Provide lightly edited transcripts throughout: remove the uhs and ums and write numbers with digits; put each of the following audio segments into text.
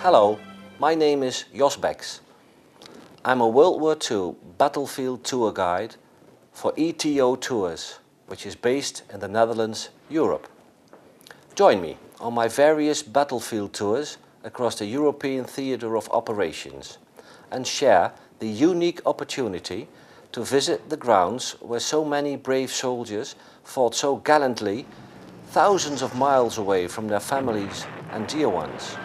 Hello, my name is Jos Dubbeldam. I'm a World War II battlefield tour guide for E.T.O Tours, which is based in the Netherlands, Europe. Join me on my various battlefield tours across the European theatre of operations and share the unique opportunity to visit the grounds where so many brave soldiers fought so gallantly thousands of miles away from their families and dear ones.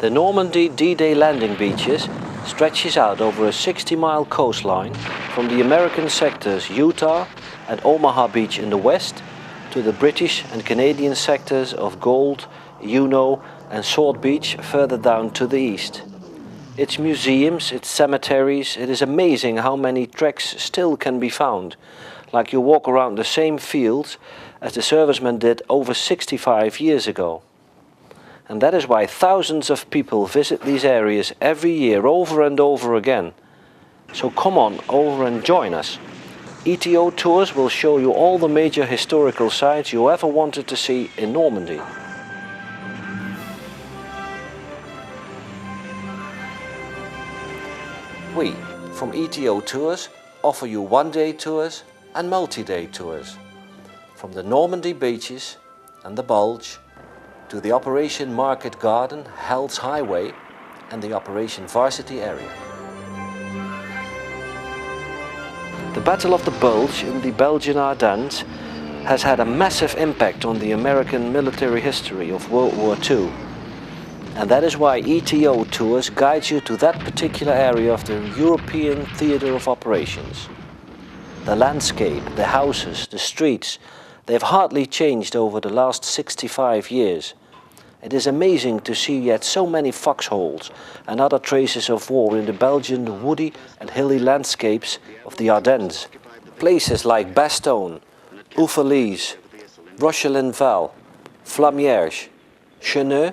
The Normandy D-Day landing beaches stretches out over a 60-mile coastline from the American sectors Utah and Omaha Beach in the west to the British and Canadian sectors of Gold, Juno and Sword Beach further down to the east. Its museums, its cemeteries, it is amazing how many tracks still can be found, like you walk around the same fields as the servicemen did over 65 years ago. And that is why thousands of people visit these areas every year over and over again. So come on over and join us. E.T.O Tours will show you all the major historical sites you ever wanted to see in Normandy. We, from E.T.O Tours, offer you one-day tours and multi-day tours. From the Normandy beaches and the Bulge, to the Operation Market Garden, Hell's Highway and the Operation Varsity area. The Battle of the Bulge in the Belgian Ardennes has had a massive impact on the American military history of World War II. And that is why E.T.O Tours guides you to that particular area of the European theatre of operations. The landscape, the houses, the streets, they have hardly changed over the last 65 years. It is amazing to see yet so many foxholes and other traces of war in the Belgian woody and hilly landscapes of the Ardennes. Places like Bastogne, Ouffelise, Rochelinval, Flamierge, Cheneux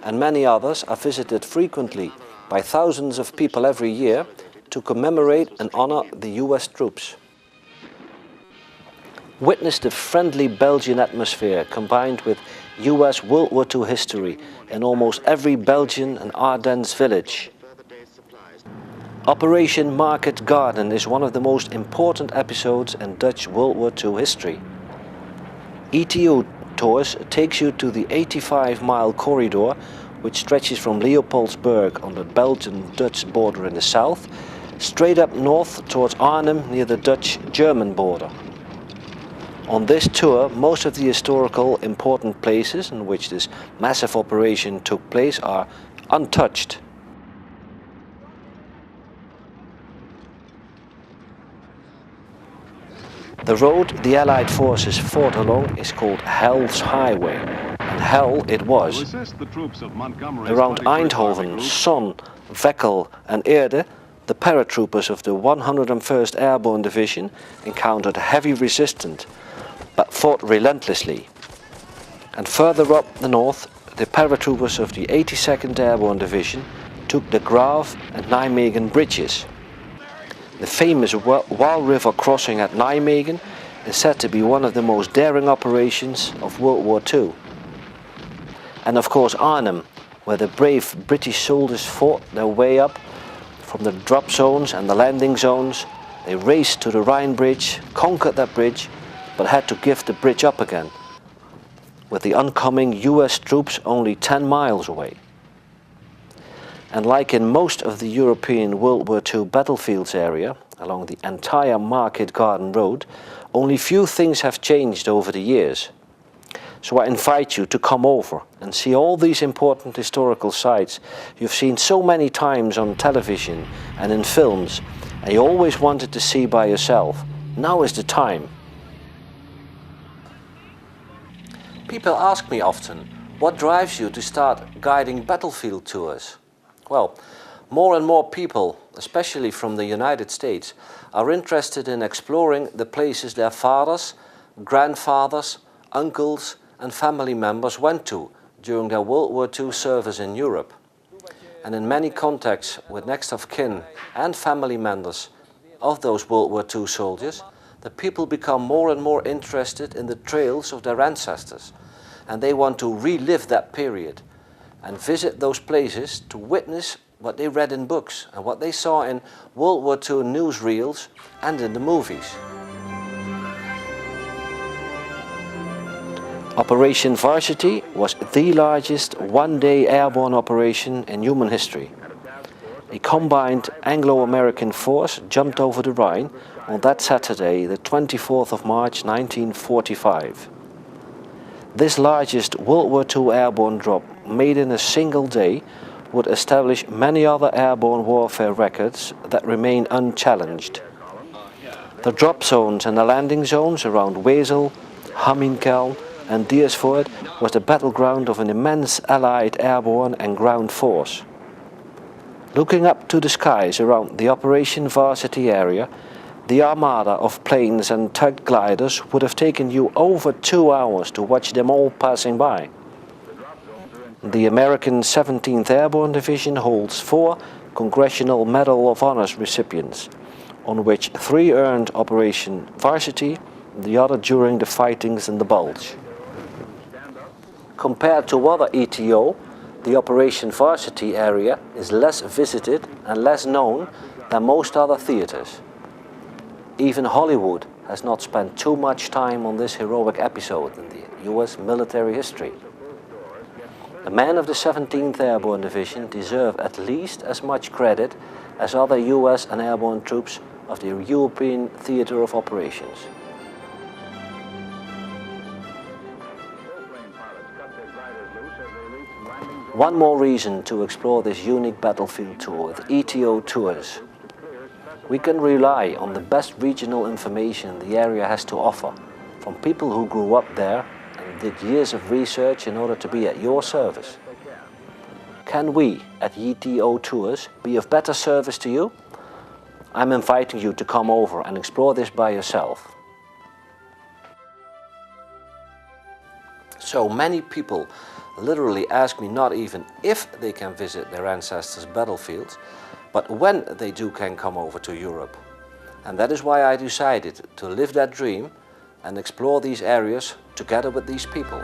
and many others are visited frequently by thousands of people every year to commemorate and honor the US troops. Witness the friendly Belgian atmosphere combined with US World War II history in almost every Belgian and Ardennes village. Operation Market Garden is one of the most important episodes in Dutch World War II history. E.T.O Tours takes you to the 85-mile corridor which stretches from Leopoldsburg on the Belgian-Dutch border in the south, straight up north towards Arnhem near the Dutch-German border. On this tour, most of the historical important places in which this massive operation took place are untouched. The road the Allied forces fought along is called Hell's Highway, and hell it was. Around Eindhoven, Son, Veckel and Eerde, the paratroopers of the 101st Airborne Division encountered heavy resistance, but fought relentlessly. And further up the north, the paratroopers of the 82nd Airborne Division took the Graaf and Nijmegen bridges. The famous Waal River crossing at Nijmegen is said to be one of the most daring operations of World War II. And of course Arnhem, where the brave British soldiers fought their way up from the drop zones and the landing zones. They raced to the Rhine Bridge, conquered that bridge, but had to give the bridge up again, with the oncoming US troops only 10 miles away. And like in most of the European World War II battlefields area, along the entire Market Garden Road, only few things have changed over the years. So I invite you to come over and see all these important historical sites you've seen so many times on television and in films, and you always wanted to see by yourself. Now is the time. People ask me often, what drives you to start guiding battlefield tours? Well, more and more people, especially from the United States, are interested in exploring the places their fathers, grandfathers, uncles and family members went to during their World War II service in Europe. And in many contacts with next of kin and family members of those World War II soldiers, the people become more and more interested in the trails of their ancestors, and they want to relive that period and visit those places to witness what they read in books and what they saw in World War II newsreels and in the movies. Operation Varsity was the largest one-day airborne operation in human history. A combined Anglo-American force jumped over the Rhine on that Saturday, the 24th of March 1945. This largest World War II airborne drop made in a single day would establish many other airborne warfare records that remain unchallenged. The drop zones and the landing zones around Wesel, Hamminkeln and Diersvoort was the battleground of an immense Allied airborne and ground force. Looking up to the skies around the Operation Varsity area, the armada of planes and tug gliders would have taken you over 2 hours to watch them all passing by. The American 17th Airborne Division holds 4 Congressional Medal of Honor recipients, on which 3 earned Operation Varsity, the other during the fightings in the Bulge. Compared to other ETO, the Operation Varsity area is less visited and less known than most other theaters. Even Hollywood has not spent too much time on this heroic episode in the US military history. The men of the 17th Airborne Division deserve at least as much credit as other US and airborne troops of the European Theatre of Operations. One more reason to explore this unique battlefield tour with ETO Tours. We can rely on the best regional information the area has to offer from people who grew up there and did years of research in order to be at your service. Can we at ETO Tours be of better service to you? I'm inviting you to come over and explore this by yourself. So many people literally ask me not even if they can visit their ancestors' battlefields, but when they can come over to Europe. And that is why I decided to live that dream and explore these areas together with these people.